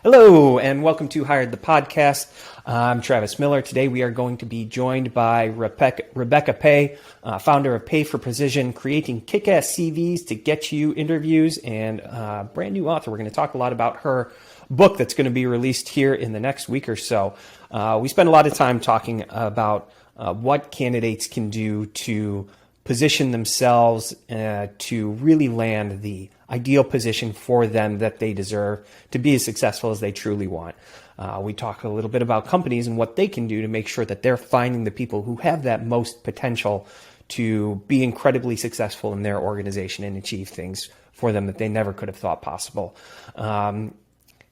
Hello, and welcome to Hired the Podcast. I'm Travis Miller. Today we are going to be joined by Rebecca Pay, founder of Pay for Precision, creating kick-ass CVs to get you interviews, and brand new author. We're going to talk a lot about her book that's going to be released here in the next week or so. We spend a lot of time talking about what candidates can do to position themselves to really land the ideal position for them that they deserve to be as successful as they truly want. We talk a little bit about companies and what they can do to make sure that they're finding the people who have that most potential to be incredibly successful in their organization and achieve things for them that they never could have thought possible. And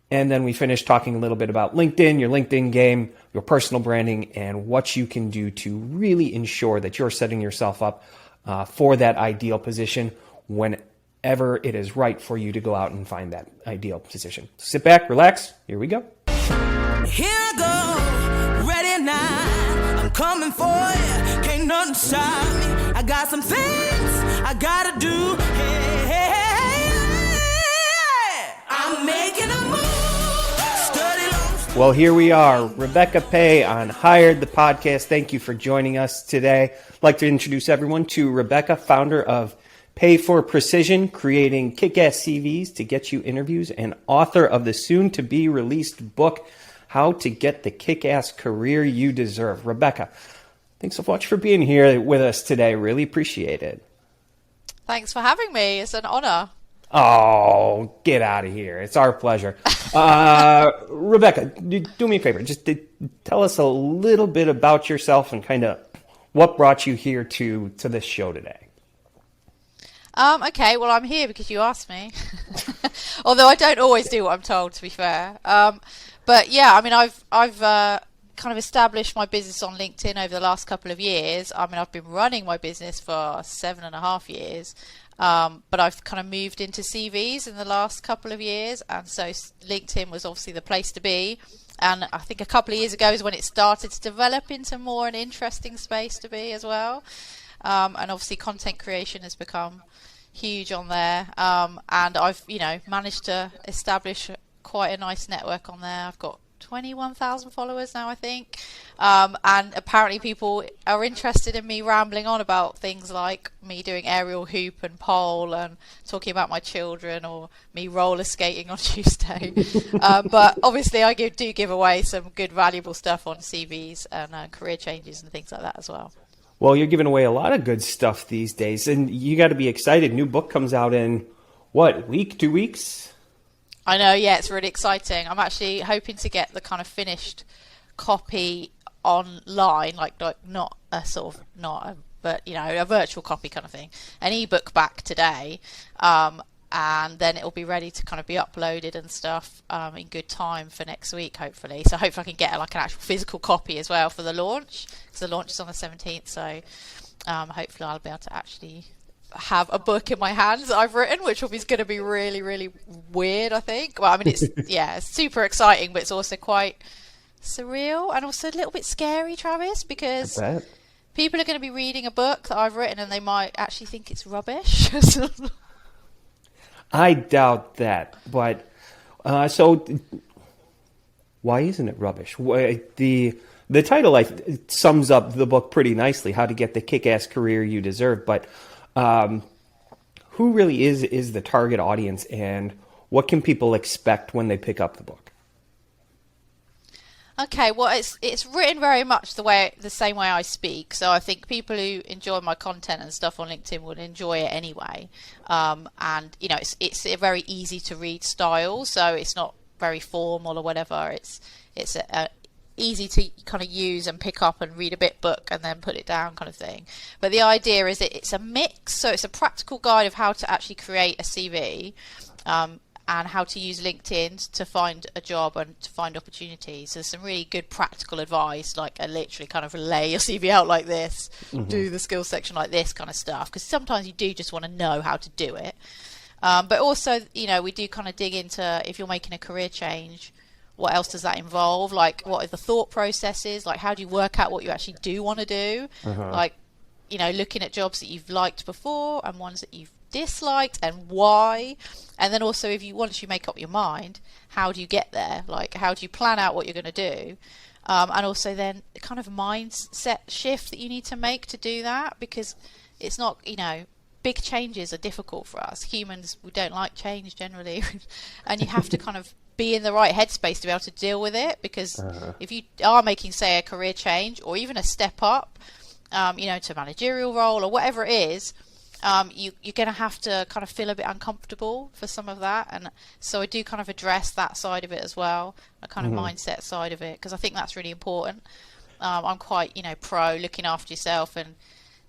then we finished talking a little bit about LinkedIn, your LinkedIn game, your personal branding, and what you can do to really ensure that you're setting yourself up for that ideal position whenever it is right for you to go out and find that ideal position. Sit back, relax. Here we go. Here I go, ready now. I'm coming for you. Can't nothing stop me. I got some things I gotta do. Hey, hey, hey, hey. I'm making a move. Well, here we are, Rebecca Pay on Hired the Podcast. Thank you for joining us today. I'd like to introduce everyone to Rebecca, founder of Pay for Precision, creating kick-ass CVs to get you interviews, and author of the soon-to-be released book, How to Get the Kick-Ass Career You Deserve. Rebecca, thanks so much for being here with us today. Really appreciate it. Thanks for having me. It's an honor. Oh, get out of here. It's our pleasure. Rebecca, do me a favor. Just tell us a little bit about yourself and kind of what brought you here to this show today. Okay, well, I'm here because you asked me. Although I don't always do what I'm told, to be fair. But yeah, I mean, I've kind of established my business on LinkedIn over the last couple of years. I mean, I've been running my business for 7.5 years. But I've kind of moved into CVs in the last couple of years, and so LinkedIn was obviously the place to be. And I think a couple of years ago is when it started to develop into more an interesting space to be as well. And obviously content creation has become huge on there. And I've, managed to establish quite a nice network on there. I've got 21,000 followers now, I think. And apparently people are interested in me rambling on about things like me doing aerial hoop and pole and talking about my children, or me roller skating on Tuesday. But obviously I do give away some good valuable stuff on CVs and career changes and things like that as well. Well, you're giving away a lot of good stuff these days, and you got to be excited. New book comes out in, week, 2 weeks? I know, yeah, it's really exciting. I'm actually hoping to get the kind of finished copy online, like not a virtual copy kind of thing, an ebook back today, and then it'll be ready to kind of be uploaded and stuff in good time for next week, hopefully. So hopefully I can get an actual physical copy as well for the launch, because the launch is on the 17th. So hopefully I'll be able to actually have a book in my hands that I've written, which is going to be really, really weird, I think. Well, I mean, it's super exciting, but it's also quite surreal and also a little bit scary, Travis, because people are going to be reading a book that I've written and they might actually think it's rubbish. I doubt that, but so why isn't it rubbish? The title sums up the book pretty nicely, How to Get the Kick-Ass Career You Deserve, but who really is the target audience, and what can people expect when they pick up the book? Okay, well, it's written very much the same way I speak, so I think people who enjoy my content and stuff on LinkedIn would enjoy it anyway. And it's a very easy to read style, so it's not very formal or whatever. It's a easy to kind of use and pick up and read a bit book and then put it down kind of thing. But the idea is that it's a mix, so it's a practical guide of how to actually create a CV, and how to use LinkedIn to find a job and to find opportunities. There's some really good practical advice, like literally kind of lay your CV out like this, do the skills section like this kind of stuff, because sometimes you do just want to know how to do it. But also, we do kind of dig into, if you're making a career change, what else does that involve? Like, what are the thought processes? Like, how do you work out what you actually do want to do? Like, looking at jobs that you've liked before and ones that you've disliked and why. And then also, once you make up your mind, how do you get there? Like, how do you plan out what you're going to do? And also then the kind of mindset shift that you need to make to do that, because it's not, big changes are difficult for us. Humans, we don't like change generally. And you have to kind of be in the right headspace to be able to deal with it, because if you are making, say, a career change or even a step up, to a managerial role or whatever it is, you're going to have to kind of feel a bit uncomfortable for some of that. And so I do kind of address that side of it as well, a kind of mindset side of it, because I think that's really important. I'm quite, pro looking after yourself and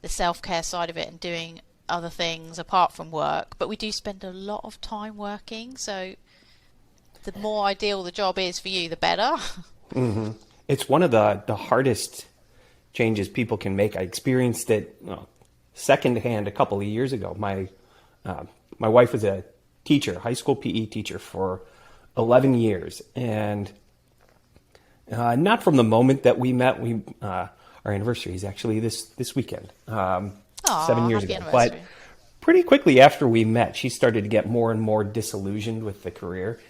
the self-care side of it and doing other things apart from work. But we do spend a lot of time working, so the more ideal the job is for you, the better. It's one of the hardest changes people can make. I experienced it secondhand a couple of years ago. My wife was a teacher, high school PE teacher for 11 years, and not from the moment that we met. Our anniversary is actually this weekend, 7 years ago. But pretty quickly after we met, she started to get more and more disillusioned with the career,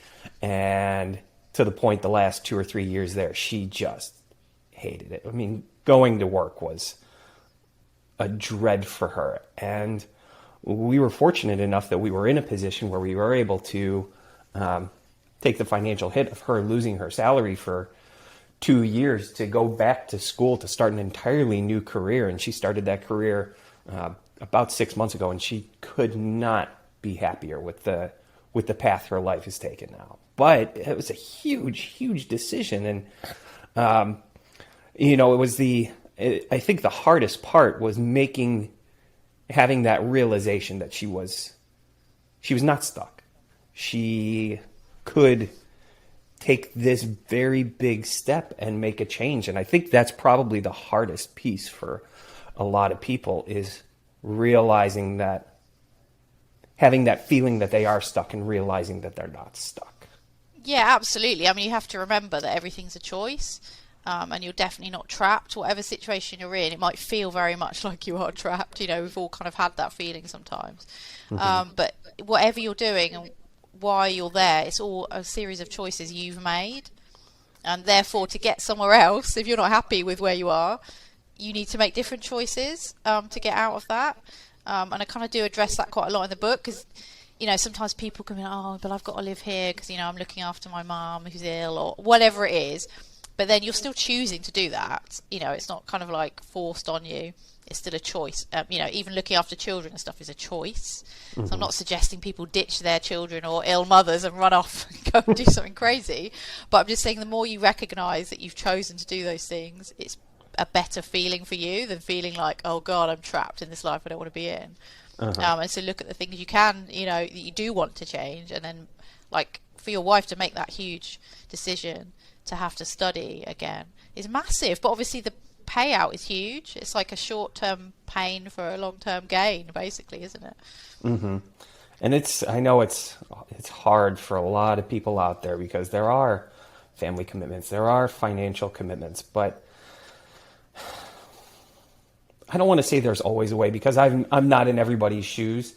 and to the point the last 2 or 3 years there, she just hated it. I mean, going to work was a dread for her. And we were fortunate enough that we were in a position where we were able to take the financial hit of her losing her salary for 2 years to go back to school to start an entirely new career. And she started that career about 6 months ago, and she could not be happier with the path her life has taken now. But it was a huge, huge decision. And, it was I think the hardest part was having that realization that she was not stuck. She could take this very big step and make a change. And I think that's probably the hardest piece for a lot of people, is realizing that, having that feeling that they are stuck and realizing that they're not stuck. Yeah, absolutely. I mean, you have to remember that everything's a choice. And you're definitely not trapped. Whatever situation you're in, it might feel very much like you are trapped. We've all kind of had that feeling sometimes. But whatever you're doing and why you're there, it's all a series of choices you've made. And therefore, to get somewhere else, if you're not happy with where you are, you need to make different choices to get out of that. And I kind of do address that quite a lot in the book, because sometimes people come in, but I've got to live here because, I'm looking after my mum who's ill, or whatever it is. But then you're still choosing to do that. It's not kind of like forced on you. It's still a choice. Even looking after children and stuff is a choice. So I'm not suggesting people ditch their children or ill mothers and run off and go and do something crazy. But I'm just saying, the more you recognise that you've chosen to do those things, it's a better feeling for you than feeling like, oh God, I'm trapped in this life I don't want to be in. And so look at the things you can, that you do want to change. And then, like, for your wife to make that huge decision to have to study again is massive, but obviously the payout is huge. It's like a short-term pain for a long-term gain, basically, isn't it? And I know it's hard for a lot of people out there, because there are family commitments, there are financial commitments, but I don't want to say there's always a way, because I'm not in everybody's shoes,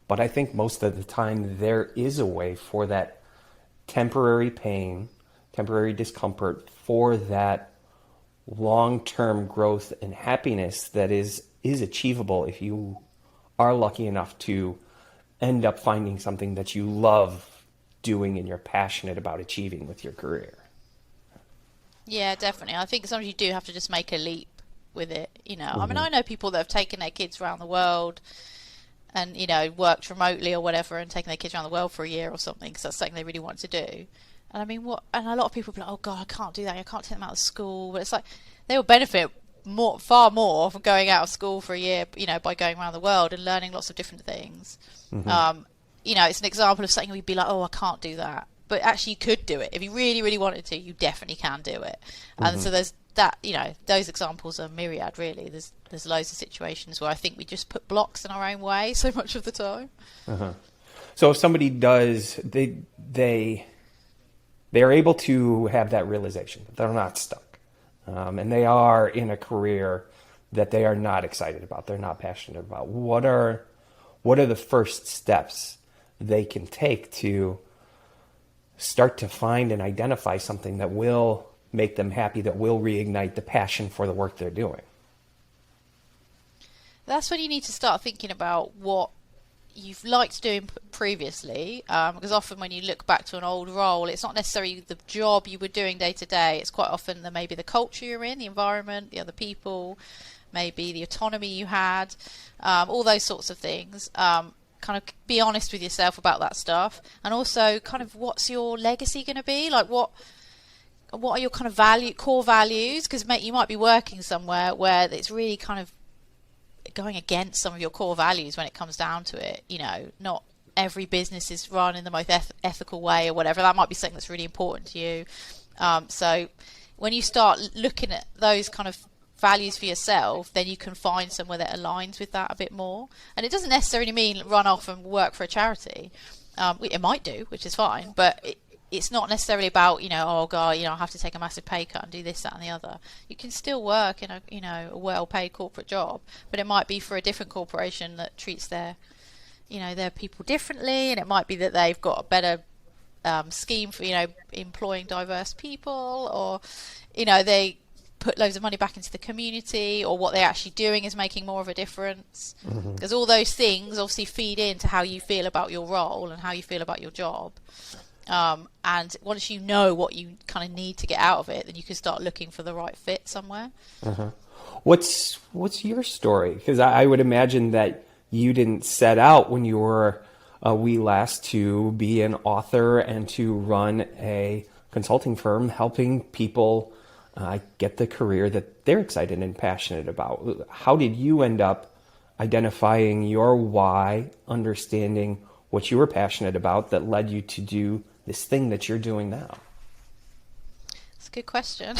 but I think most of the time there is a way for that temporary pain, temporary discomfort, for that long-term growth and happiness that is achievable if you are lucky enough to end up finding something that you love doing and you're passionate about achieving with your career. Yeah, definitely. I think sometimes you do have to just make a leap with it. I mean, I know people that have taken their kids around the world and, worked remotely or whatever, and taken their kids around the world for a year or something, because that's something they really want to do. And I mean, and a lot of people be like, oh God, I can't do that. I can't take them out of school. But it's like, they will benefit far more from going out of school for a year, by going around the world and learning lots of different things. It's an example of something where you'd be like, oh, I can't do that. But actually you could do it. If you really, really wanted to, you definitely can do it. And so there's that, those examples are myriad, really. There's loads of situations where I think we just put blocks in our own way so much of the time. So if somebody does, they are able to have that realization that they're not stuck, and they are in a career that they are not excited about, they're not passionate about. What are what are the first steps they can take to start to find and identify something that will make them happy, that will reignite the passion for the work they're doing? That's when you need to start thinking about what you've liked doing previously, because often when you look back to an old role, it's not necessarily the job you were doing day to day. It's quite often maybe the culture you're in, the environment, the other people, maybe the autonomy you had, all those sorts of things. Kind of be honest with yourself about that stuff, and also kind of what's your legacy going to be? Like what are your kind of core values? Because you might be working somewhere where it's really kind of going against some of your core values when it comes down to it. You know, not every business is run in the most ethical way or whatever. That might be something that's really important to you. So when you start looking at those kind of values for yourself, then you can find somewhere that aligns with that a bit more. And it doesn't necessarily mean run off and work for a charity. It might do, which is fine, but it's not necessarily about, oh God, I have to take a massive pay cut and do this, that and the other. You can still work in a well-paid corporate job, but it might be for a different corporation that treats their people differently, and it might be that they've got a better scheme for, employing diverse people, or, they put loads of money back into the community, or what they're actually doing is making more of a difference. Because all those things obviously feed into how you feel about your role and how you feel about your job. And once you know what you kind of need to get out of it, then you can start looking for the right fit somewhere. What's your story? Because I would imagine that you didn't set out when you were a wee lass to be an author and to run a consulting firm helping people get the career that they're excited and passionate about. How did you end up identifying your why, understanding what you were passionate about that led you to do this thing that you're doing now? That's a good question.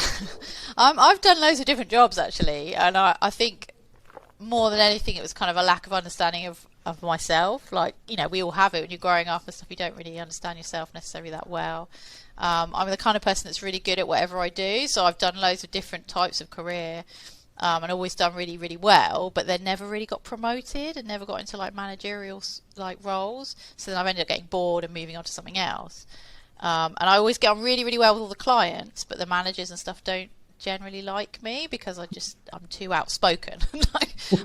I've done loads of different jobs actually, and I think more than anything it was kind of a lack of understanding of myself. Like, we all have it when you're growing up and stuff. You don't really understand yourself necessarily that well. I'm the kind of person that's really good at whatever I do, so I've done loads of different types of career, and always done really, really well, but then never really got promoted and never got into like managerial roles. So then I've ended up getting bored and moving on to something else. And I always get on really, really well with all the clients, but the managers and stuff don't generally like me because I'm too outspoken.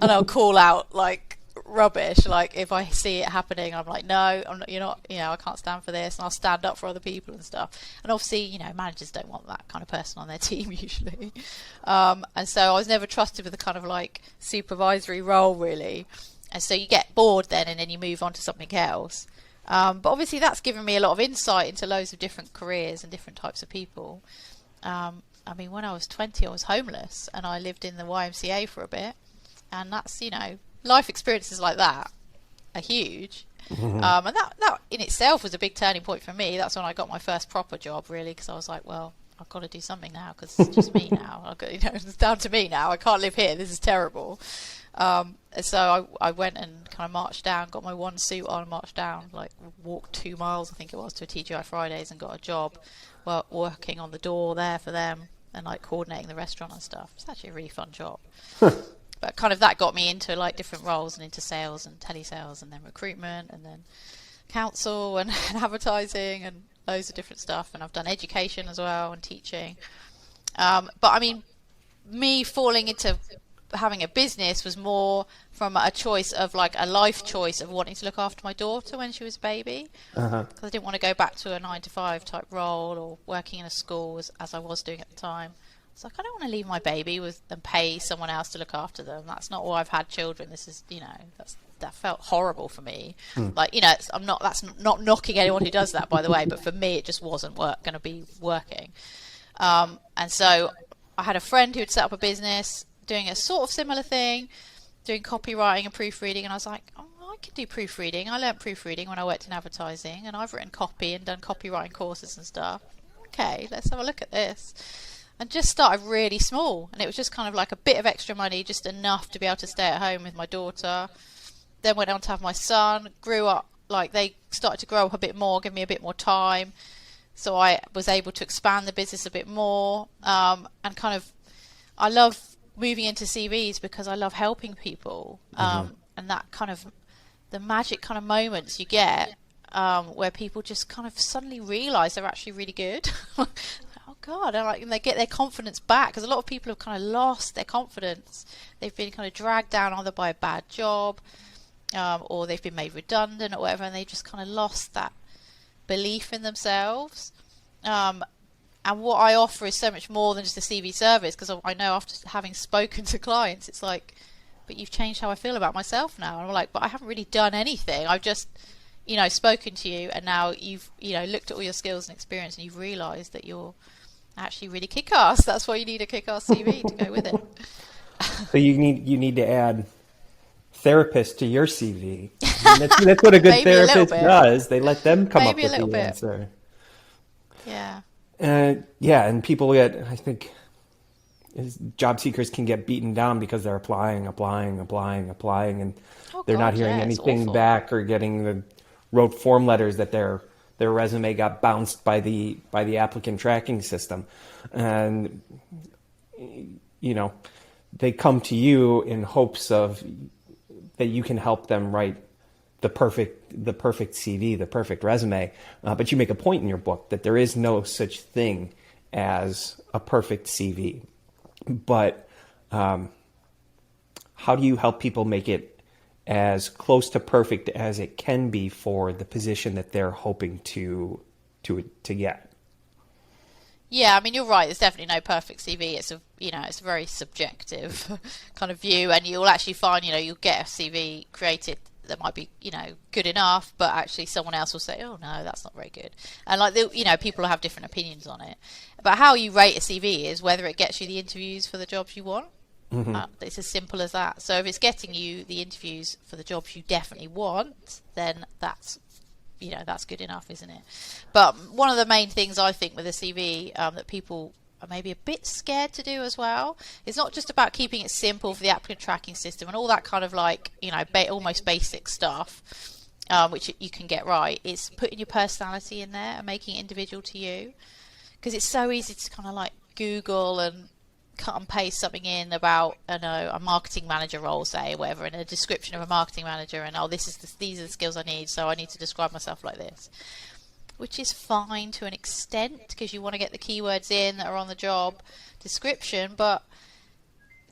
And I'll call out like rubbish. Like if I see it happening, I'm like, no, you're not, I can't stand for this, and I'll stand up for other people and stuff. And obviously, managers don't want that kind of person on their team usually. And so I was never trusted with a kind of like supervisory role really. And so you get bored then, and then you move on to something else. But obviously that's given me a lot of insight into loads of different careers and different types of people. When I was 20, I was homeless, and I lived in the YMCA for a bit. And that's, life experiences like that are huge. And that in itself was a big turning point for me. That's when I got my first proper job, really, because I was like, well, I've got to do something now, because it's just me now. It's down to me now. I can't live here. This is terrible. So I went and kind of marched down, got my one suit on and marched down, like walked 2 miles, I think it was, to a TGI Fridays, and got a job working on the door there for them and like coordinating the restaurant and stuff. It's actually a really fun job. But kind of that got me into like different roles and into sales and telesales, and then recruitment, and then council and advertising and loads of different stuff. And I've done education as well and teaching. But me falling into having a business was more from a choice of like a life choice of wanting to look after my daughter when she was a baby, because I didn't want to go back to a 9-to-5 type role or working in a school as I was doing at the time. It's like, I don't want to leave my baby and pay someone else to look after them. That's not why I've had children. This is, that felt horrible for me. Like, that's not knocking anyone who does that, by the way, but for me, it just wasn't going to be working. And so I had a friend who had set up a business doing a sort of similar thing, doing copywriting and proofreading. And I was like, oh, I could do proofreading. I learnt proofreading when I worked in advertising, and I've written copy and done copywriting courses and stuff. Okay, let's have a look at this. And just started really small, and it was just kind of like a bit of extra money, just enough to be able to stay at home with my daughter. Then went on to have my son, grew up, like they started to grow up a bit more, give me a bit more time. So I was able to expand the business a bit more. And kind of, I love moving into CVs because I love helping people. And that kind of the magic kind of moments you get where people just kind of suddenly realise they're actually really good. Oh God, and they get their confidence back, because a lot of people have kind of lost their confidence. They've been kind of dragged down either by a bad job, or they've been made redundant or whatever, and they just kind of lost that belief in themselves. And what I offer is so much more than just a CV service, because I know after having spoken to clients, it's like, but you've changed how I feel about myself now. And I'm like, but I haven't really done anything. I've just, spoken to you, and now you've, looked at all your skills and experience, and you've realised that you're actually really kick-ass. That's why you need a kick-ass CV to go with it. So you need to add therapist to your CV. I mean, that's what a good therapist does. They let them come up with the answer. Yeah. And people I think job seekers can get beaten down because they're applying, and they're not hearing anything back, or wrote form letters that their resume got bounced by the applicant tracking system. And, they come to you in hopes of that you can help them write the perfect CV, the perfect resume. But you make a point in your book that there is no such thing as a perfect CV. But how do you help people make it as close to perfect as it can be for the position that they're hoping to get? Yeah, I mean, you're right. There's definitely no perfect CV. It's a very subjective kind of view, and you'll actually find, you'll get a CV created that might be, good enough, but actually someone else will say, oh no, that's not very good. And people have different opinions on it. But how you rate a CV is whether it gets you the interviews for the jobs you want. Mm-hmm. It's as simple as that. So if it's getting you the interviews for the jobs you definitely want, then that's good enough, isn't it? But one of the main things I think with a CV that people are maybe a bit scared to do as well, it's not just about keeping it simple for the applicant tracking system and all that kind of almost basic stuff, which you can get right. It's putting your personality in there and making it individual to you, because it's so easy to kind of Google and cut and paste something in about a marketing manager role, say, or whatever, in a description of a marketing manager, and these are the skills I need, so I need to describe myself like this, which is fine to an extent, because you want to get the keywords in that are on the job description. But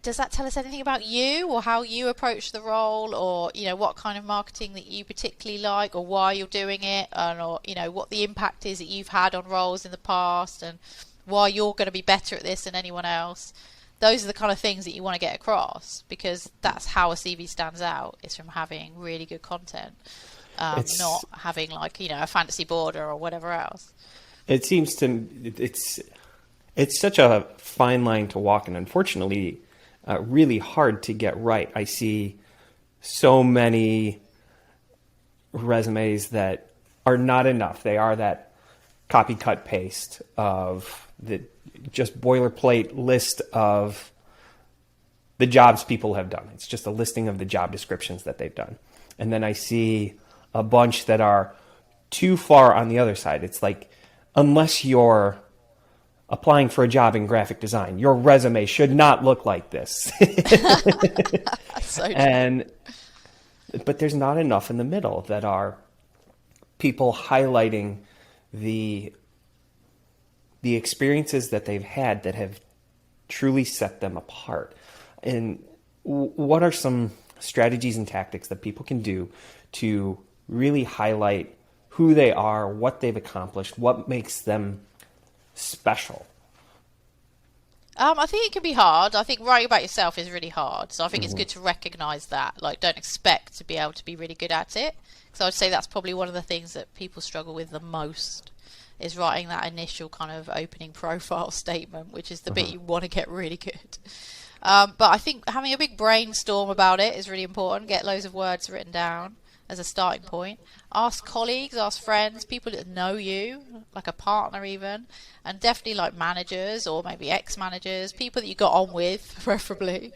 does that tell us anything about you, or how you approach the role, or what kind of marketing that you particularly like, or why you're doing it, or what the impact is that you've had on roles in the past, and why you're going to be better at this than anyone else? Those are the kind of things that you want to get across, because that's how a CV stands out, is from having really good content, not having a fantasy border or whatever else. It seems it's such a fine line to walk, and unfortunately really hard to get right. I see so many resumes that are not enough. They are that copy, cut, paste of the just boilerplate list of the jobs people have done. It's just a listing of the job descriptions that they've done. And then I see a bunch that are too far on the other side. It's like, unless you're applying for a job in graphic design, your resume should not look like this. So true. But there's not enough in the middle that are people highlighting the experiences that they've had that have truly set them apart. And what are some strategies and tactics that people can do to really highlight who they are, what they've accomplished, what makes them special? I think it can be hard. I think writing about yourself is really hard. So I think it's good to recognise that. Don't expect to be able to be really good at it. So I'd say that's probably one of the things that people struggle with the most, is writing that initial kind of opening profile statement, which is the bit you want to get really good. But I think having a big brainstorm about it is really important. Get loads of words written down as a starting point. Ask colleagues, ask friends, people that know you, like a partner even, and definitely managers, or maybe ex-managers, people that you got on with, preferably,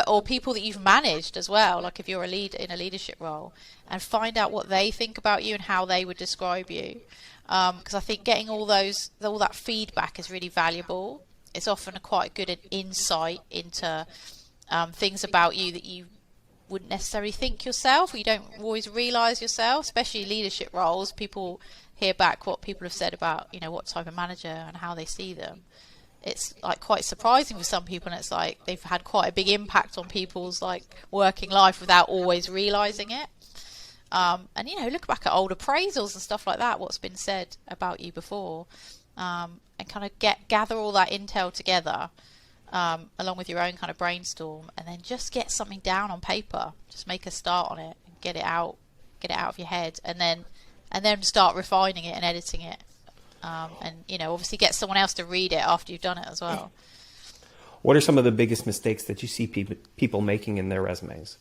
or people that you've managed as well, like if you're in a leadership role, and find out what they think about you and how they would describe you. Because I think getting all that feedback is really valuable. It's often quite good insight into things about you that you wouldn't necessarily think yourself, or you don't always realize yourself, especially leadership roles. People hear back what people have said about, you know, what type of manager and how they see them. It's like quite surprising for some people, and it's like they've had quite a big impact on people's like working life without always realizing it. And you know, look back at old appraisals and stuff like that, what's been said about you before, and kind of gather all that intel together, along with your own kind of brainstorm, and then just get something down on paper. Just make a start on it and get it out of your head, and then start refining it and editing it. And you know, obviously get someone else to read it after you've done it as well. What are some of the biggest mistakes that you see people making in their resumes?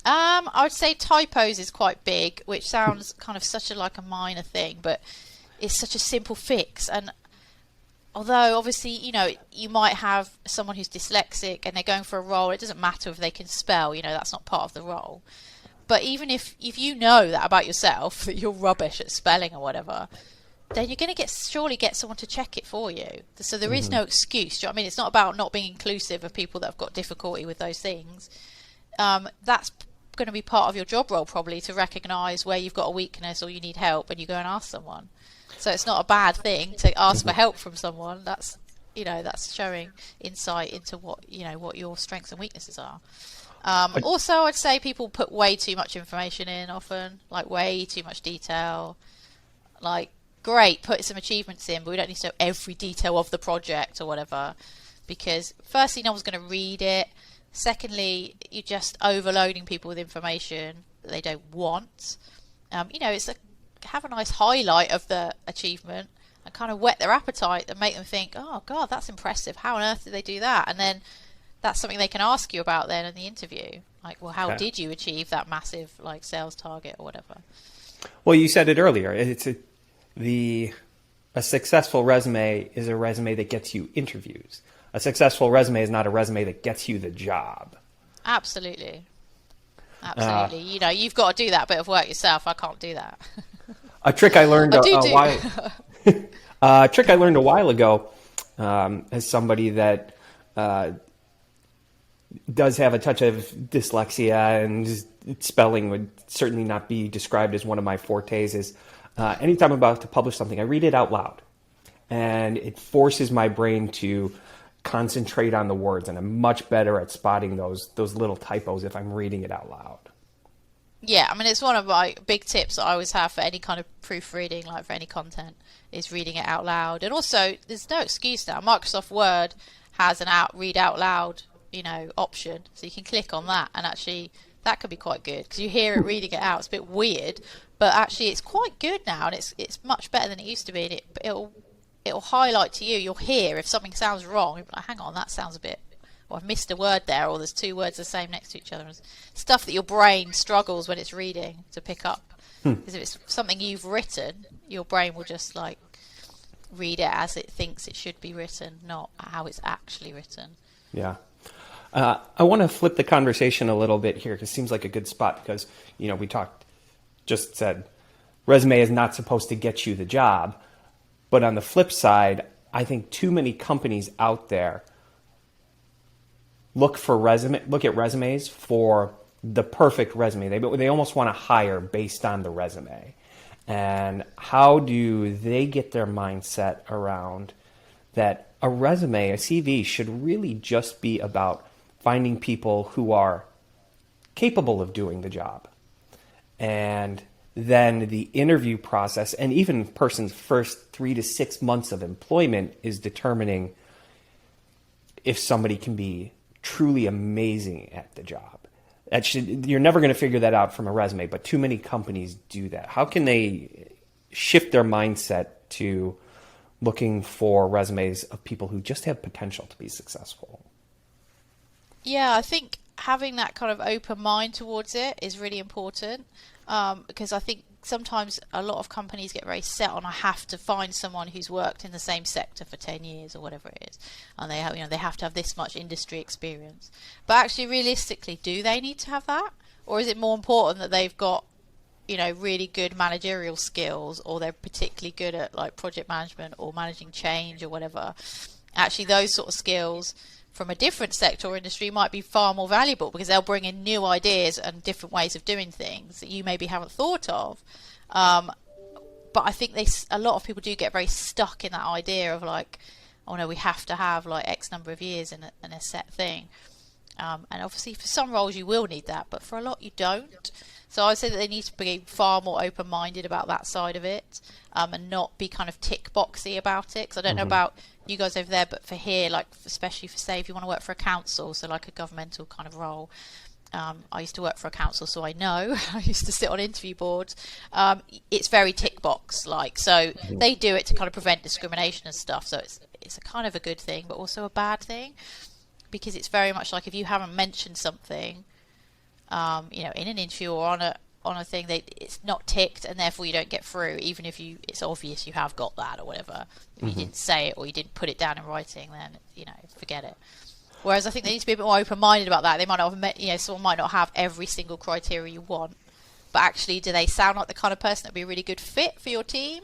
I would say typos is quite big, which sounds kind of such a minor thing, but it's such a simple fix. And although obviously, you know, you might have someone who's dyslexic and they're going for a role, it doesn't matter if they can spell, you know, that's not part of the role. But even if you know that about yourself, that you're rubbish at spelling or whatever, then you're going to surely get someone to check it for you. So there is no excuse. Do you know what I mean? It's not about not being inclusive of people that have got difficulty with those things. That's going to be part of your job role, probably, to recognise where you've got a weakness or you need help, and you go and ask someone. So it's not a bad thing to ask for help from someone. That's, you know, that's showing insight into what your strengths and weaknesses are. Also, I'd say people put way too much information in often, like way too much detail. Like, great, put some achievements in, but we don't need to know every detail of the project or whatever, because firstly, no one's going to read it. Secondly, you're just overloading people with information that they don't want. You know, it's have a nice highlight of the achievement and kind of whet their appetite and make them think, oh God, that's impressive. How on earth did they do that? And then that's something they can ask you about then in the interview. Like, well, how did you achieve that massive like sales target or whatever? Well, you said it earlier. A successful resume is a resume that gets you interviews. A successful resume is not a resume that gets you the job. Absolutely. You know, you've got to do that bit of work yourself. I can't do that. A trick I learned a while ago, as somebody that does have a touch of dyslexia, and spelling would certainly not be described as one of my fortes, is anytime I'm about to publish something, I read it out loud. And it forces my brain to concentrate on the words, and I'm much better at spotting those little typos if I'm reading it out loud. Yeah, I mean, it's one of my big tips that I always have for any kind of proofreading, like for any content, is reading it out loud. And also, there's no excuse now. Microsoft Word has an read out loud, you know, option, so you can click on that, and actually that could be quite good, because you hear it reading it out. It's a bit weird, but actually it's quite good now, and it's much better than it used to be. And it'll highlight to you. You'll hear if something sounds wrong. You'll be like, hang on, that sounds a bit. Well, I've missed a word there, or there's two words the same next to each other. Stuff that your brain struggles when it's reading to pick up. Because if it's something you've written, your brain will just like read it as it thinks it should be written, not how it's actually written. Yeah. I want to flip the conversation a little bit here, because it seems like a good spot, because, you know, we just said resume is not supposed to get you the job. But on the flip side, I think too many companies out there look at resumes for the perfect resume. They almost want to hire based on the resume. And how do they get their mindset around that a resume, a CV, should really just be about finding people who are capable of doing the job? And then the interview process, and even a person's first 3 to 6 months of employment, is determining if somebody can be truly amazing at the job. You're never going to figure that out from a resume, but too many companies do that. How can they shift their mindset to looking for resumes of people who just have potential to be successful? Yeah, I think having that kind of open mind towards it is really important, because I think sometimes a lot of companies get very set on, I have to find someone who's worked in the same sector for 10 years or whatever it is, and they have to have this much industry experience. But actually, realistically, do they need to have that, or is it more important that they've got, you know, really good managerial skills, or they're particularly good at like project management or managing change or whatever? actually those sort of skills from a different sector or industry might be far more valuable, because they'll bring in new ideas and different ways of doing things that you maybe haven't thought of. But I think a lot of people do get very stuck in that idea of like, oh no, we have to have like X number of years in a set thing. And obviously for some roles you will need that, but for a lot you don't. So I would say that they need to be far more open-minded about that side of it, and not be kind of tick-boxy about it. Because I don't know about you guys over there, but for here, like especially for, say, if you want to work for a council, so like a governmental kind of role. I used to work for a council, so I know. I used to sit on interview boards. It's very tick box like, so they do it to kind of prevent discrimination and stuff. So it's a kind of a good thing, but also a bad thing, because it's very much like if you haven't mentioned something, in an interview or on a thing, it's not ticked, and therefore you don't get through, even if it's obvious you have got that or whatever. If you didn't say it or you didn't put it down in writing, then forget it. Whereas I think they need to be a bit more open-minded about that. They might not have someone might not have every single criteria you want, but actually, do they sound like the kind of person that would be a really good fit for your team?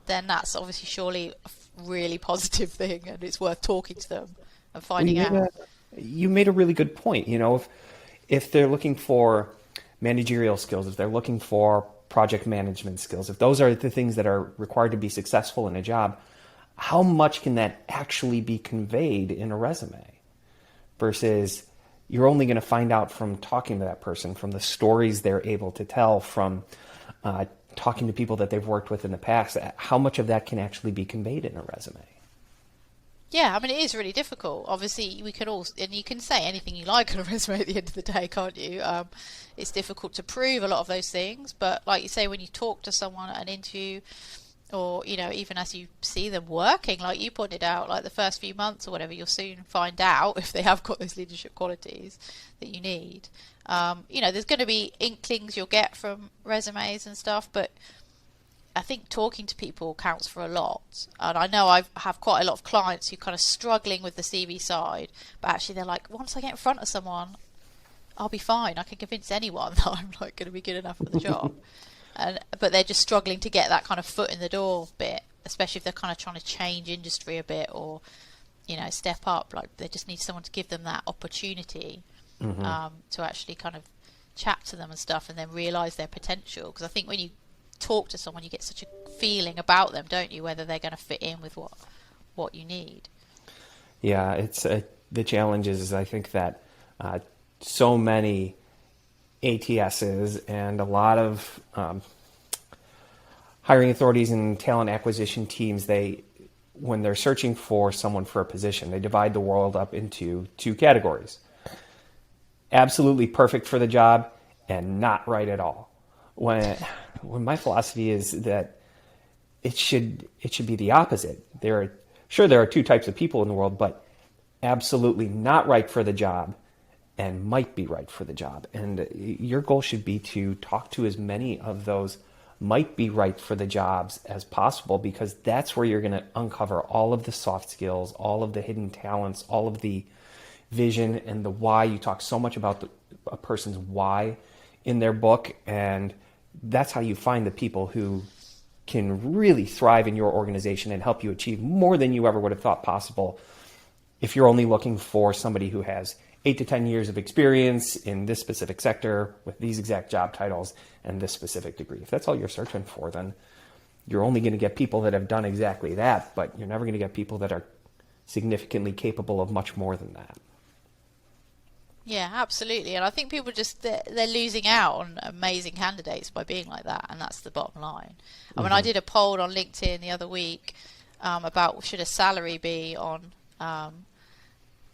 Then that's obviously surely a really positive thing, and it's worth talking to them and finding out. You made a really good point. If they're looking for managerial skills, if they're looking for project management skills, if those are the things that are required to be successful in a job, how much can that actually be conveyed in a resume? Versus you're only going to find out from talking to that person, from the stories they're able to tell, from talking to people that they've worked with in the past. How much of that can actually be conveyed in a resume? Yeah, I mean, it is really difficult. Obviously, we can all, and you can say anything you like on a resume at the end of the day, can't you? It's difficult to prove a lot of those things, but like you say, when you talk to someone at an interview, or even as you see them working, like you pointed out, like the first few months or whatever, you'll soon find out if they have got those leadership qualities that you need. There's going to be inklings you'll get from resumes and stuff, but I think talking to people counts for a lot. And I know I have quite a lot of clients who kind of struggling with the CV side, but actually they're like, once I get in front of someone, I'll be fine. I can convince anyone that I'm like going to be good enough for the job. But they're just struggling to get that kind of foot in the door bit, especially if they're kind of trying to change industry a bit or, step up. Like they just need someone to give them that opportunity to actually kind of chat to them and stuff, and then realise their potential. Because I think when you talk to someone, you get such a feeling about them, don't you, whether they're going to fit in with what you need. Yeah, it's the challenge is I think that so many ATSs and a lot of hiring authorities and talent acquisition teams, when they're searching for someone for a position, they divide the world up into two categories: absolutely perfect for the job and not right at all. When my philosophy is that it should be the opposite. There are two types of people in the world, but absolutely not right for the job and might be right for the job. And your goal should be to talk to as many of those might be right for the jobs as possible, because that's where you're going to uncover all of the soft skills, all of the hidden talents, all of the vision and the why. You talk so much about a person's why in their book, and that's how you find the people who can really thrive in your organization and help you achieve more than you ever would have thought possible if you're only looking for somebody who has 8 to 10 years of experience in this specific sector with these exact job titles and this specific degree. If that's all you're searching for, then you're only going to get people that have done exactly that, but you're never going to get people that are significantly capable of much more than that. Yeah, absolutely. And I think people they're losing out on amazing candidates by being like that, and that's the bottom line. I mean, I did a poll on LinkedIn the other week about should a salary be on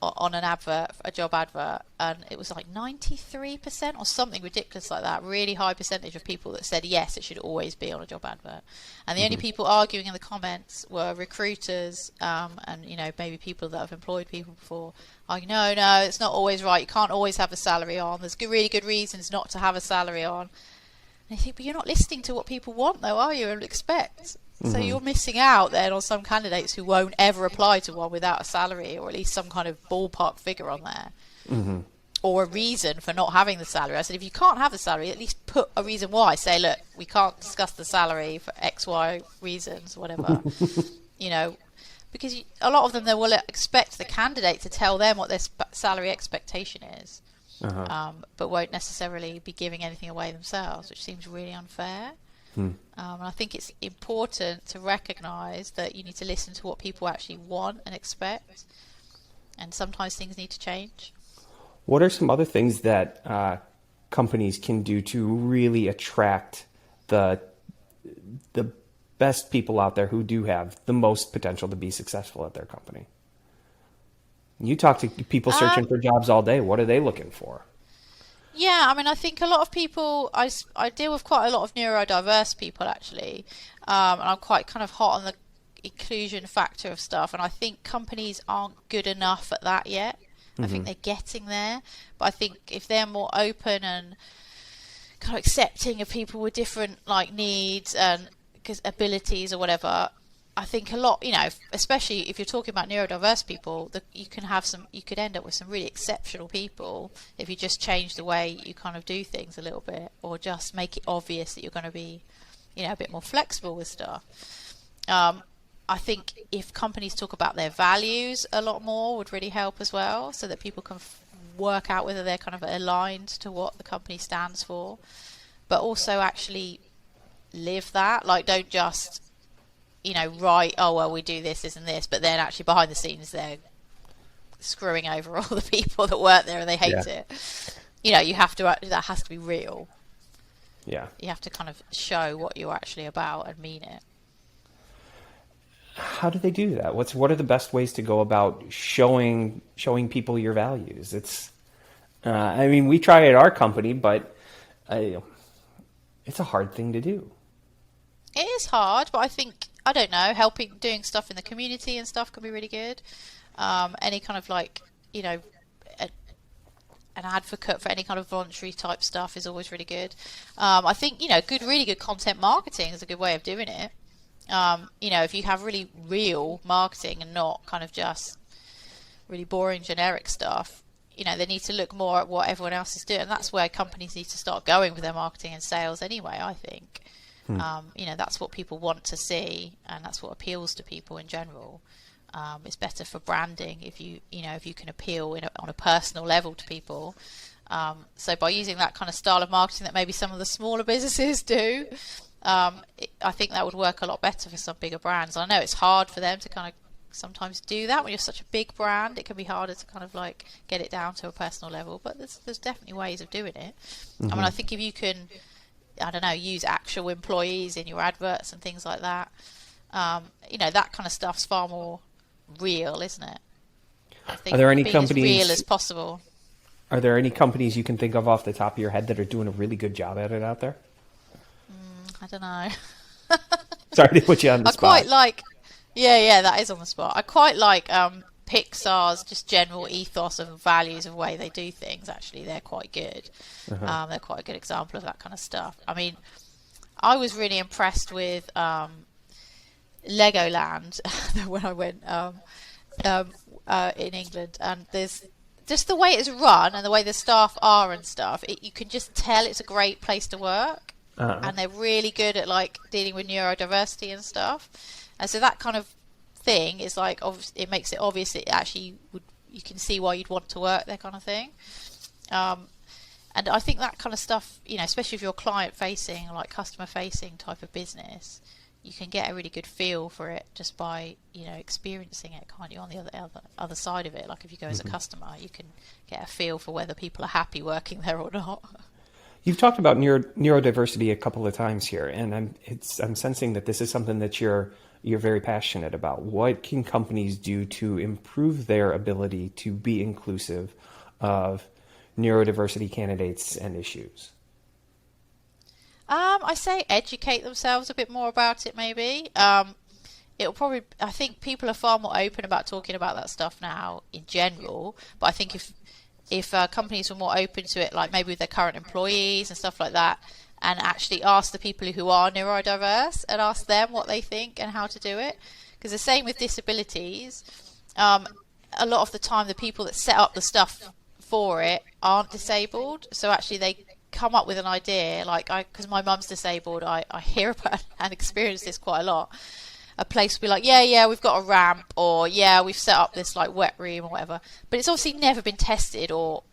an advert, a job advert, and it was like 93% or something ridiculous like that. Really high percentage of people that said yes, it should always be on a job advert. And the only people arguing in the comments were recruiters and maybe people that have employed people before. Like, no, it's not always right. You can't always have a salary on. There's really good reasons not to have a salary on. And I think, but you're not listening to what people want, though, are you? And expect. So you're missing out then on some candidates who won't ever apply to one without a salary, or at least some kind of ballpark figure on there, or a reason for not having the salary. I said, if you can't have the salary, at least put a reason why. Say, look, we can't discuss the salary for X, Y reasons, whatever. because a lot of them, they will expect the candidate to tell them what their salary expectation is, but won't necessarily be giving anything away themselves, which seems really unfair. And I think it's important to recognise that you need to listen to what people actually want and expect, and sometimes things need to change. What are some other things that companies can do to really attract the best people out there who do have the most potential to be successful at their company? You talk to people searching for jobs all day. What are they looking for? Yeah, I mean, I think a lot of people, I deal with quite a lot of neurodiverse people, actually, and I'm quite kind of hot on the inclusion factor of stuff, and I think companies aren't good enough at that yet. I think they're getting there, but I think if they're more open and kind of accepting of people with different like needs and abilities or whatever, I think a lot, you know, especially if you're talking about neurodiverse people, you could end up with some really exceptional people if you just change the way you kind of do things a little bit, or just make it obvious that you're going to be, you know, a bit more flexible with stuff. I think if companies talk about their values a lot more would really help as well, so that people can work out whether they're kind of aligned to what the company stands for, but also actually live that. Like, don't just, you know, write, oh, well, we do this, and this, but then actually behind the scenes they're screwing over all the people that work there and they hate it. You know, you have to, that has to be real. Yeah. You have to kind of show what you're actually about and mean it. How do they do that? What are the best ways to go about showing people your values? It's, I mean, we try at our company, but it's a hard thing to do. It is hard, but I think, I don't know, doing stuff in the community and stuff can be really good. Any kind of like, you know, an advocate for any kind of voluntary type stuff is always really good. I think, you know, really good content marketing is a good way of doing it. You know, if you have really real marketing and not kind of just really boring generic stuff, you know, they need to look more at what everyone else is doing. And that's where companies need to start going with their marketing and sales anyway, I think. You know, that's what people want to see, and that's what appeals to people in general. It's better for branding if you can appeal on a personal level to people. So by using that kind of style of marketing that maybe some of the smaller businesses do, I think that would work a lot better for some bigger brands. I know it's hard for them to kind of sometimes do that when you're such a big brand. It can be harder to kind of like get it down to a personal level, but there's definitely ways of doing it. I mean, I think if you can, I don't know, use actual employees in your adverts and things like that, you know, that kind of stuff's far more real, isn't it? I think are there any being companies as real as possible. Are there any companies you can think of off the top of your head that are doing a really good job at it out there? I don't know. Sorry to put you on the spot. I quite like, yeah, that is on the spot. I quite like Pixar's just general ethos and values of the way they do things. Actually, they're quite good. They're quite a good example of that kind of stuff. I mean, I was really impressed with Legoland when I went in England, and there's just the way it's run and the way the staff are and stuff. You can just tell it's a great place to work. And they're really good at like dealing with neurodiversity and stuff, and so that kind of thing is like, it makes it obvious that actually you can see why you'd want to work there, kind of thing. And I think that kind of stuff, you know, especially if you're client facing or like customer facing type of business, you can get a really good feel for it just by, you know, experiencing it, can't you, on the other side of it. Like if you go as a customer, you can get a feel for whether people are happy working there or not. You've talked about neurodiversity a couple of times here, and I'm sensing that this is something that you're very passionate about. What can companies do to improve their ability to be inclusive of neurodiversity candidates and issues? I say educate themselves a bit more about it, maybe. It'll probably, I think people are far more open about talking about that stuff now in general, but I think if companies were more open to it, like maybe with their current employees and stuff like that, and actually ask the people who are neurodiverse and ask them what they think and how to do it. Because the same with disabilities, a lot of the time the people that set up the stuff for it aren't disabled, so actually they come up with an idea, like because my mum's disabled, I hear about and experience this quite a lot. a place will be like, yeah, we've got a ramp, or yeah, we've set up this like wet room or whatever, but it's obviously never been tested or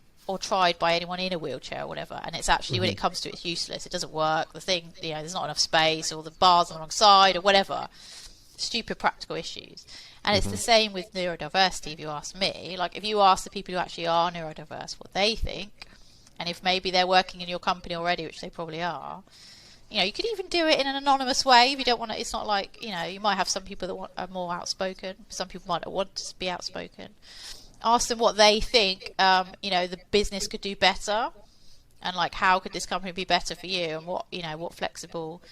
tried by anyone in a wheelchair or whatever, and it's actually when it comes to it, it's useless. It doesn't work. The thing, there's not enough space, or the bar's on the wrong side, or whatever. Stupid practical issues. And it's the same with neurodiversity. If you ask me, like if you ask the people who actually are neurodiverse what they think, and if maybe they're working in your company already, which they probably are, you could even do it in an anonymous way if you don't want to. It's not like, you might have some people that are more outspoken. Some people might not want to be outspoken. Ask them what they think, the business could do better, and like how could this company be better for you, and what flexible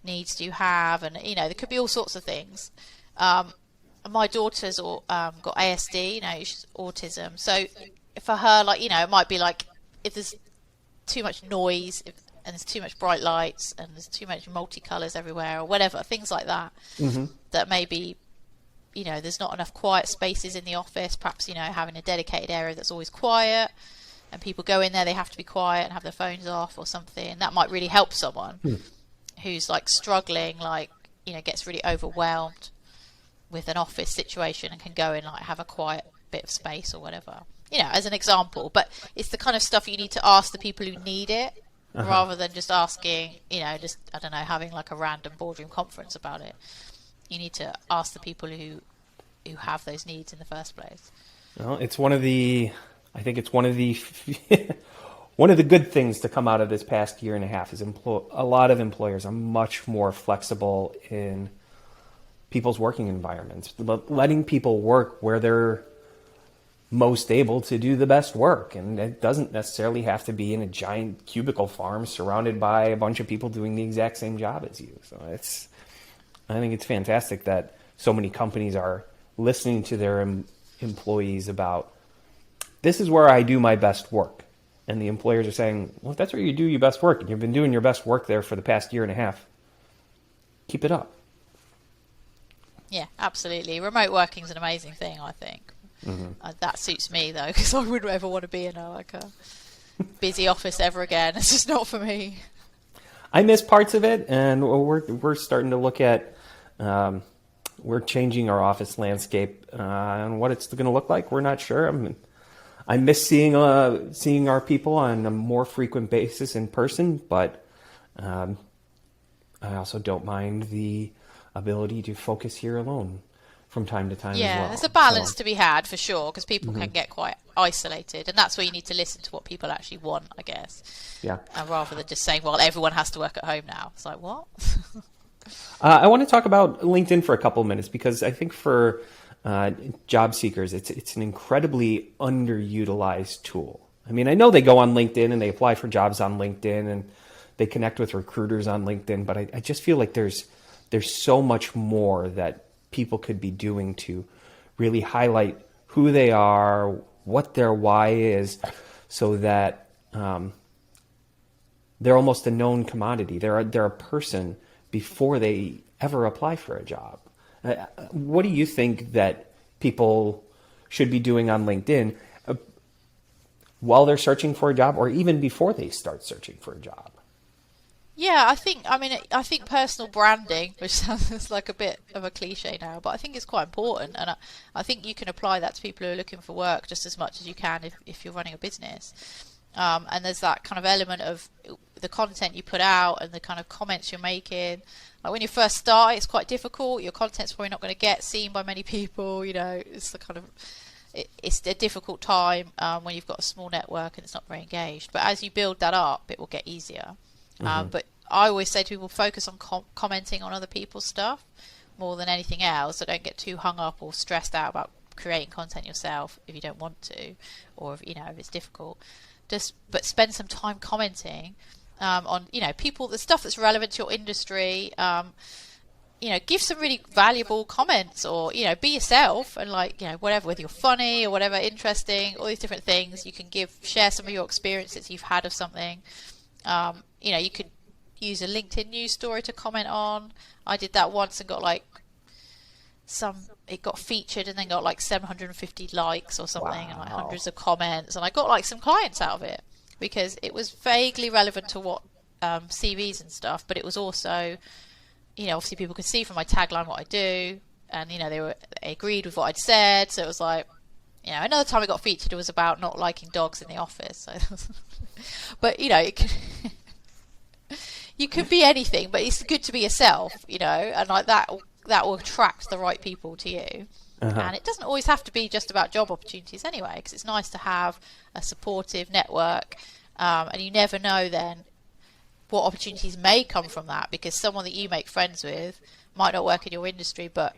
needs do you have, and there could be all sorts of things. My daughter's got ASD, she's autism, so for her, like it might be like if there's too much noise, and there's too much bright lights, and there's too much multicolours everywhere, or whatever, things like that, that maybe there's not enough quiet spaces in the office, perhaps, having a dedicated area that's always quiet, and people go in there, they have to be quiet and have their phones off or something, and that might really help someone who's like struggling, like, gets really overwhelmed with an office situation and can go in, like, have a quiet bit of space or whatever, as an example. But it's the kind of stuff you need to ask the people who need it, rather than just asking, just, I don't know, having like a random boardroom conference about it. You need to ask the people who have those needs in the first place. Well, I think it's one of the one of the good things to come out of this past year and a half is a lot of employers are much more flexible in people's working environments, letting people work where they're most able to do the best work. And it doesn't necessarily have to be in a giant cubicle farm surrounded by a bunch of people doing the exact same job as you. So I think it's fantastic that so many companies are listening to their employees about, this is where I do my best work. And the employers are saying, well, if that's where you do your best work, and you've been doing your best work there for the past year and a half, keep it up. Yeah, absolutely. Remote working is an amazing thing, I think. That suits me, though, because I wouldn't ever want to be in a busy office ever again. It's just not for me. I miss parts of it, and we're starting to look at, we're changing our office landscape, and what it's going to look like. We're not sure. I miss seeing our people on a more frequent basis in person, but I also don't mind the ability to focus here alone from time to time as well. Yeah, there's a balance to be had for sure, because people can get quite isolated, and that's where you need to listen to what people actually want, I guess. Yeah. Rather than just saying, well, everyone has to work at home now. It's like, what? I want to talk about LinkedIn for a couple of minutes, because I think for job seekers, it's an incredibly underutilized tool. I mean, I know they go on LinkedIn and they apply for jobs on LinkedIn and they connect with recruiters on LinkedIn, but I just feel like there's so much more that people could be doing to really highlight who they are, what their why is, so that they're almost a known commodity. They're a person before they ever apply for a job. What do you think that people should be doing on LinkedIn while they're searching for a job, or even before they start searching for a job? Yeah, I think personal branding, which sounds like a bit of a cliche now, but I think it's quite important, and I think you can apply that to people who are looking for work just as much as you can if you're running a business. And there's that kind of element of the content you put out and the kind of comments you're making. Like when you first start, it's quite difficult. Your content's probably not going to get seen by many people. It's the kind of it's a difficult time when you've got a small network and it's not very engaged. But as you build that up, it will get easier. But I always say to people, focus on commenting on other people's stuff more than anything else. So don't get too hung up or stressed out about creating content yourself if you don't want to, or if it's difficult. But spend some time commenting on people, the stuff that's relevant to your industry. Give some really valuable comments, or be yourself, and whatever, whether you're funny or whatever, interesting, all these different things you can share some of your experiences you've had of something. You could use a LinkedIn news story to comment on. I did that once and got it got featured and then got 750 likes or something. Wow. And hundreds of comments, and I got some clients out of it because it was vaguely relevant to what CVs and stuff, but it was also obviously people could see from my tagline what I do, and they agreed with what I'd said. So it was like, another time it got featured, it was about not liking dogs in the office. So, but you could be anything, but it's good to be yourself, and like that will attract the right people to you. And it doesn't always have to be just about job opportunities anyway, because it's nice to have a supportive network, and you never know then what opportunities may come from that, because someone that you make friends with might not work in your industry, but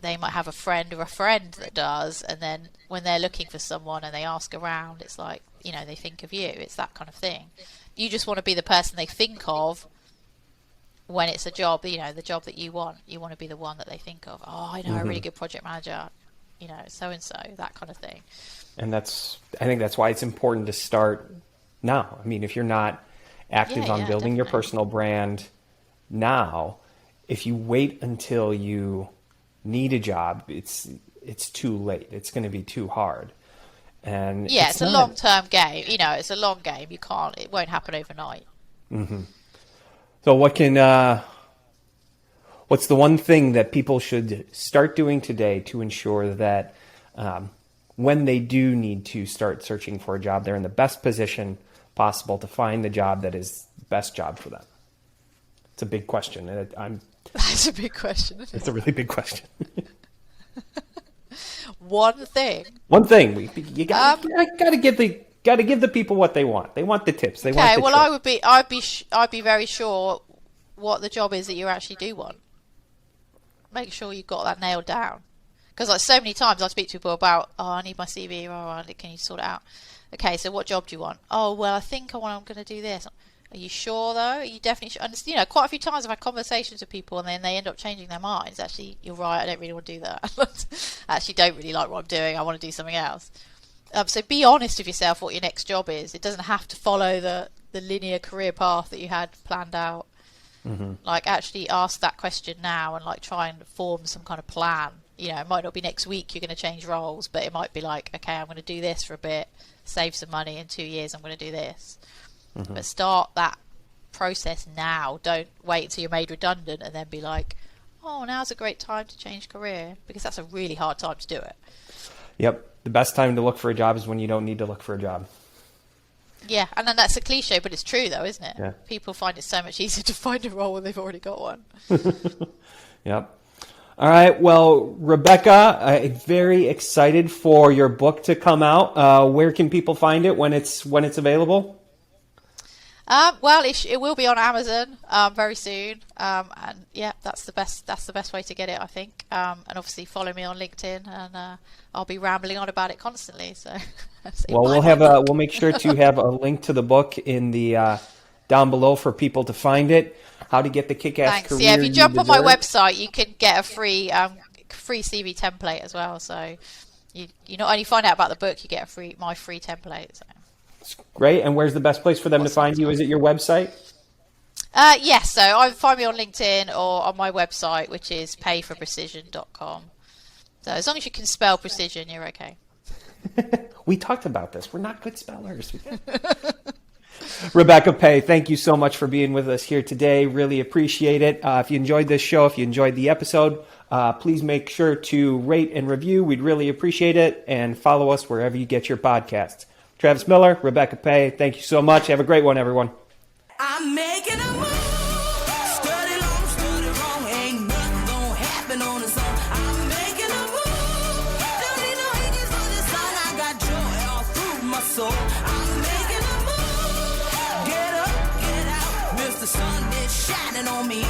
they might have a friend or a friend that does, and then when they're looking for someone and they ask around, it's like, they think of you. It's that kind of thing. You just want to be the person they think of when it's a job, the job that you want. You want to be the one that they think of. Oh, I know a really good project manager, so-and-so, that kind of thing. And I think that's why it's important to start now. I mean, if you're not active on building your personal brand now, if you wait until you need a job, it's too late. It's going to be too hard. And it's a long-term game. It's a long game. It won't happen overnight. So what's the one thing that people should start doing today to ensure that when they do need to start searching for a job, they're in the best position possible to find the job that is the best job for them? It's a big question. That's a big question. It's a really big question. One thing. You gotta give the people what they want. They want the tips. They want the trick. I'd be very sure what the job is that you actually do want. Make sure you've got that nailed down. Because like so many times I speak to people about, I need my CV. Can you sort it out? Okay, so what job do you want? Oh, well, I think I'm going to do this. Are you sure though? Are you definitely sure? Quite a few times I've had conversations with people and then they end up changing their minds. Actually, you're right. I don't really want to do that. I actually don't really like what I'm doing. I want to do something else. So be honest with yourself what your next job is. It doesn't have to follow the linear career path that you had planned out. Like actually ask that question now and like try and form some kind of plan. It might not be next week you're going to change roles, but it might be like, okay, I'm going to do this for a bit, save some money. In 2 years I'm going to do this. But start that process now. Don't wait until you're made redundant and then be like, oh, now's a great time to change career, because that's a really hard time to do it. Yep. The best time to look for a job is when you don't need to look for a job. Yeah, and then that's a cliche, but it's true though, isn't it? Yeah. People find it so much easier to find a role when they've already got one. Yep. All right. Well, Rebecca, I'm very excited for your book to come out. Where can people find it when it's available? Well, it will be on Amazon very soon, and yeah, that's the best way to get it, I think. And obviously follow me on LinkedIn, and I'll be rambling on about it constantly. So, well, we'll make sure to have a link to the book in the down below for people to find it. How to get the kick-ass career. Yeah, if you jump on my website, you can get a free CV template as well. So you not only find out about the book, you get my free template. So. Great. And where's the best place for them to find you? Is it your website? Yes. So find me on LinkedIn or on my website, which is payforprecision.com. So as long as you can spell precision, you're okay. We talked about this. We're not good spellers. Rebecca Pay, thank you so much for being with us here today. Really appreciate it. If you enjoyed this show, if you enjoyed the episode, please make sure to rate and review. We'd really appreciate it. And follow us wherever you get your podcasts. Travis Miller, Rebecca Pay, thank you so much. Have a great one, everyone. I'm making a move. Study wrong. Ain't nothing gonna happen on its own. I'm making a move. Don't need no hinges for the sun. I got joy all through my soul. I'm making a move. Get up, get out. Mr. Sun is shining on me.